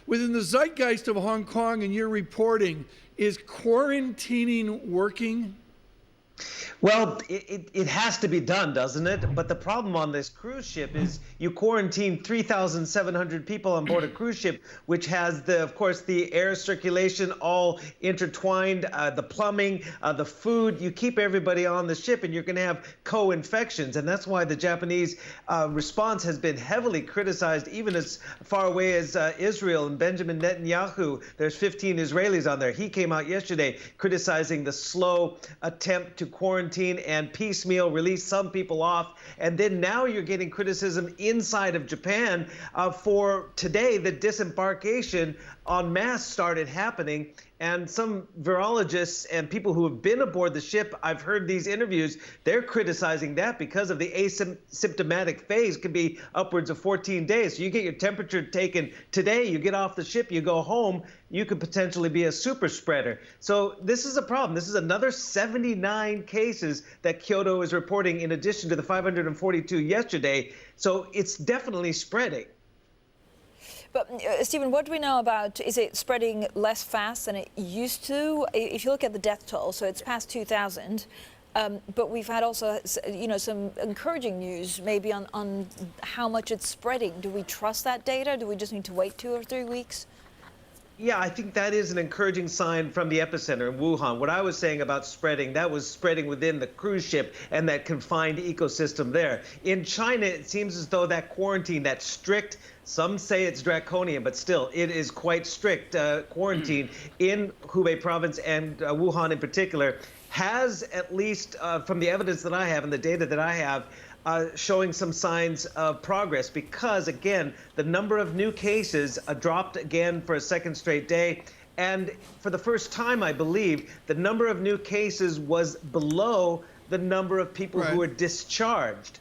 Within the zeitgeist of Hong Kong and your reporting, is quarantining working? Well, it has to be done, doesn't it? But the problem on this cruise ship is you quarantine 3,700 people on board a cruise ship, which has, of course, the air circulation all intertwined, the plumbing, the food. You keep everybody on the ship, and you're going to have co-infections. And that's why the Japanese response has been heavily criticized, even as far away as Israel and Benjamin Netanyahu. There's 15 Israelis on there. He came out yesterday criticizing the slow attempt to quarantine and piecemeal release some people off. And then now you're getting criticism inside of Japan for today. The disembarkation en masse started happening. And some virologists and people who have been aboard the ship, I've heard these interviews, they're criticizing that because of the asymptomatic phase can be upwards of 14 days. So you get your temperature taken today, you get off the ship, you go home, you could potentially be a super spreader. So this is a problem. This is another 79 cases that Kyoto is reporting in addition to the 542 yesterday. So it's definitely spreading. But Stephen, what do we know about, is it spreading less fast than it used to? If you look at the death toll, so it's past 2,000, but we've had also, some encouraging news maybe on how much it's spreading. Do we trust that data? Do we just need to wait 2 or 3 weeks? Yeah, I think that is an encouraging sign from the epicenter in Wuhan. What I was saying about spreading, that was spreading within the cruise ship and that confined ecosystem there. In China, it seems as though that quarantine, that strict, some say it's draconian, but still, it is quite strict quarantine in Hubei province and Wuhan in particular, has, at least from the evidence that I have and the data that I have, showing some signs of progress because, again, the number of new cases dropped again for a second straight day. And for the first time, I believe, the number of new cases was below the number of people who were discharged.